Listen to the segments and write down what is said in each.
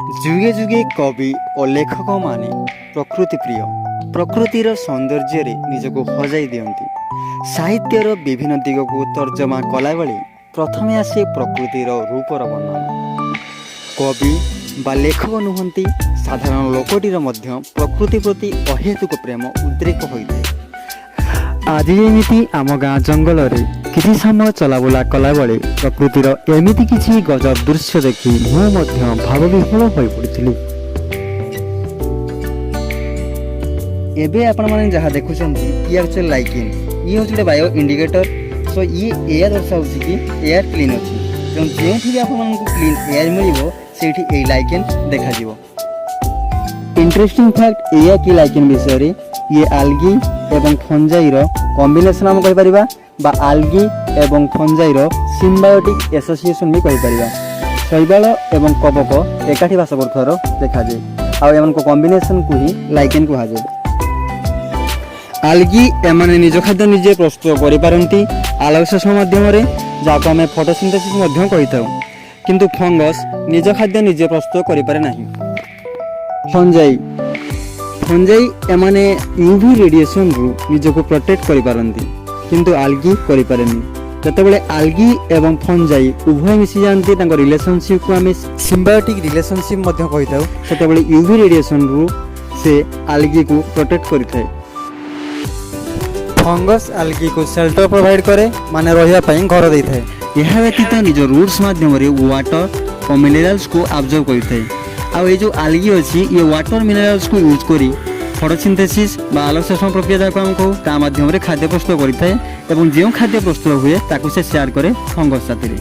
ଯୁଗେ ଯୁଗେ କବି ଓ ଲେଖକମାନେ ପ୍ରକୃତି ପ୍ରିୟ ପ୍ରକୃତିର ସୌନ୍ଦର୍ଯ୍ୟରେ ନିଜକୁ ହଜାଇ ଦିଅନ୍ତି। ସାହିତ୍ୟର ବିଭିନ୍ନ ଦିଗକୁ ତର୍ଜମା କଲାବେଳେ ପ୍ରଥମେ ଆସେ ପ୍ରକୃତିର ରୂପର ବର୍ଣ୍ଣନା। କବି ବା ଲେଖକ ନୁହନ୍ତି, ସାଧାରଣ ଲୋକଟିର ମଧ୍ୟ ପ୍ରକୃତି ପ୍ରତି ଅହେତୁକ ପ୍ରେମ ଉଦ୍ରେକ ହୋଇଥାଏ। ଆଜି ଯେମିତି ଆମ ଗାଁ ଜଙ୍ଗଲରେ କିଛି ସମୟ ଚଲାବୁଲା କଲାବେଳେ ପ୍ରକୃତିର ଏମିତି କିଛି ଗଜବ ଦୃଶ୍ୟ ଦେଖି ମୁଁ ମଧ୍ୟ ଭାବବିହ୍ୱଳ ହୋଇପଡ଼ିଥିଲି। ଏବେ ଆପଣମାନେ ଯାହା ଦେଖୁଛନ୍ତି ଇଏ ଆକ୍ଚୁଆଲି ଲାଇକେନ୍, ଇଏ ହେଉଛି ଗୋଟେ ବାୟୋ ଇଣ୍ଡିକେଟର। ସୋ ଇଏ ଏୟା ଦର୍ଶାଉଛି କି ଏୟାର କ୍ଲିନ୍ ଅଛି। ତେଣୁ ଯେଉଁଠି ବି ଆପଣମାନଙ୍କୁ କ୍ଲିନ୍ ଏୟାର ମିଳିବ ସେଇଠି ଏଇ ଲାଇକେନ୍ ଦେଖାଯିବ। ଇଣ୍ଟରେଷ୍ଟିଂ ଫ୍ୟାକ୍ଟ ଏଇଆ କି ଲାଇକେନ୍ ବିଷୟରେ, ଇଏ ଆଲଗି ଏବଂ ଫଞ୍ଜାଇର କମ୍ବିନେସନ୍ ଆମେ କହିପାରିବା ବା ଆଲଗି ଏବଂ ଫଞ୍ଜାଇର ସିମ୍ବାୟୋଟିକ୍ ଆସୋସିଏସନ୍ ବି କହିପାରିବା। ଶୈବାଳ ଏବଂ କବକ ଏକାଠି ବାସ କରୁଥିବାର ଦେଖାଯାଏ, ଆଉ ଏମାନଙ୍କ କମ୍ବିନେସନ୍କୁ ହିଁ ଲାଇକେନ୍ କୁହାଯାଏ। ଆଲଗି ଏମାନେ ନିଜ ଖାଦ୍ୟ ନିଜେ ପ୍ରସ୍ତୁତ କରିପାରନ୍ତି ଆଲୋକଶୋଷ ମାଧ୍ୟମରେ, ଯାହାକୁ ଆମେ ଫଟୋସିନ୍ଥେସିସ୍ ମଧ୍ୟ କହିଥାଉ। କିନ୍ତୁ ଫଙ୍ଗସ୍ ନିଜ ଖାଦ୍ୟ ନିଜେ ପ୍ରସ୍ତୁତ କରିପାରେ ନାହିଁ। ଫଞ୍ଜାଇ ଏମାନେ ୟୁଭି ରେଡ଼ିଏସନ୍ରୁ ନିଜକୁ ପ୍ରୋଟେକ୍ଟ କରିପାରନ୍ତି, କିନ୍ତୁ ଆଲଗି କରିପାରେନି। ଯେତେବେଳେ ଆଲଗି ଏବଂ ଫଞ୍ଜାଇ ଉଭୟ ମିଶିଯାଆନ୍ତି, ତାଙ୍କ ରିଲେସନସିପ୍କୁ ଆମେ ସିମ୍ବାୟୋଟିକ୍ ରିଲେସନସିପ୍ ମଧ୍ୟ କହିଥାଉ। ସେତେବେଳେ ୟୁଭି ରେଡ଼ିଏସନ୍ରୁ ସେ ଆଲଗିକୁ ପ୍ରୋଟେକ୍ଟ କରିଥାଏ। ଫଙ୍ଗସ୍ ଆଲଗିକୁ ସେଲ୍ଟର ପ୍ରୋଭାଇଡ଼ କରେ, ମାନେ ରହିବା ପାଇଁ ଘର ଦେଇଥାଏ। ଏହା ବ୍ୟତୀତ ନିଜ ରୁଟ୍ସ ମାଧ୍ୟମରେ ୱାଟର ଓ ମିନେରାଲ୍ସକୁ ଆବଜର୍ଭ କରିଥାଏ। ଆଉ ଏ ଯେଉଁ ଆଲଗି ଅଛି, ଇଏ ୱାଟର ମିନେରାଲ୍ସକୁ ୟୁଜ୍ କରି ଫଟୋସିନ୍ଥେସିସ୍ ବା ଆଲୋକଶୋଷଣ ପ୍ରକ୍ରିୟା ଯାହାକୁ ଆମେ କହୁ, ତା ମାଧ୍ୟମରେ ଖାଦ୍ୟ ପ୍ରସ୍ତୁତ କରିଥାଏ ଏବଂ ଯେଉଁ ଖାଦ୍ୟ ପ୍ରସ୍ତୁତ ହୁଏ ତାକୁ ସେ ସେୟାର କରେ ଫଙ୍ଗସ୍ ସାଥିରେ।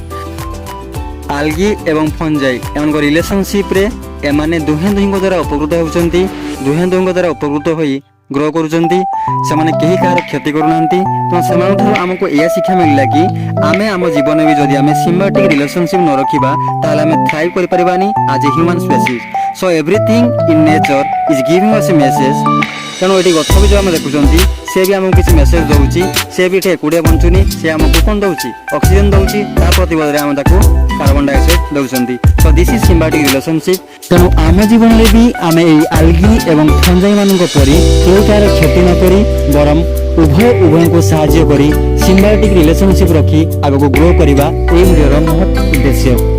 ଆଲଗି ଏବଂ ଫଞ୍ଜାଇ ଏମାନଙ୍କ ରିଲେସନସିପ୍ରେ ଏମାନେ ଦୁହେଁ ଦୁହିଁଙ୍କ ଦ୍ୱାରା ଉପକୃତ ହେଉଛନ୍ତି, ଦୁହେଁ ଦୁହିଁଙ୍କ ଦ୍ୱାରା ଉପକୃତ ହୋଇ ଗ୍ରୋ କରୁଛନ୍ତି। ସେମାନେ କେହି କାହାର କ୍ଷତି କରୁନାହାନ୍ତି। ତେଣୁ ସେମାନଙ୍କଠାରୁ ଆମକୁ ଏହା ଶିକ୍ଷା ମିଳିଲା କି ଆମେ ଆମ ଜୀବନରେ ବି ଯଦି ଆମେ ସିମ୍ବାୟୋଟିକ୍ ରିଲେସନସିପ୍ ନ ରଖିବା ତାହେଲେ ଆମେ ଥ୍ରାଇଭ୍ କରିପାରିବାନି as a human species. So everything in nature is giving us a message. ତେଣୁ ଏଠି ଗଛ ବି ଯେଉଁ ଆମେ ଦେଖୁଛନ୍ତି ସେ ବି ଆମକୁ କିଛି ମେସେଜ୍ ଦେଉଛି। ସେ ବି ଏଠି ଏକୁଟିଆ ବଞ୍ଚୁନି, ସେ ଆମକୁ କ'ଣ ଦେଉଛି? ଅକ୍ସିଜେନ୍ ଦେଉଛି। ତା ପ୍ରତିବଦଳରେ ଆମେ ତାକୁ କାର୍ବନ ଡାଇଅକ୍ସାଇଡ୍ ଦେଉଛନ୍ତି। So this is symbiotic relationship. ତେଣୁ ଆମ ଜୀବନରେ ବି ଆମେ ଏଇ ଆଲଗି ଏବଂ ଫଞ୍ଜାଇମାନଙ୍କ ପରି କେଉଁ କାହାର କ୍ଷତି ନ କରି ବରଂ ଉଭୟଙ୍କୁ ସାହାଯ୍ୟ କରି ସିମ୍ବାୟୋଟିକ୍ ରିଲେସନସିପ୍ ରଖି ଆଗକୁ ଗ୍ରୋ କରିବା ଏଇ ଭିଡ଼ିଓର ମହତ୍ ଉଦ୍ଦେଶ୍ୟ।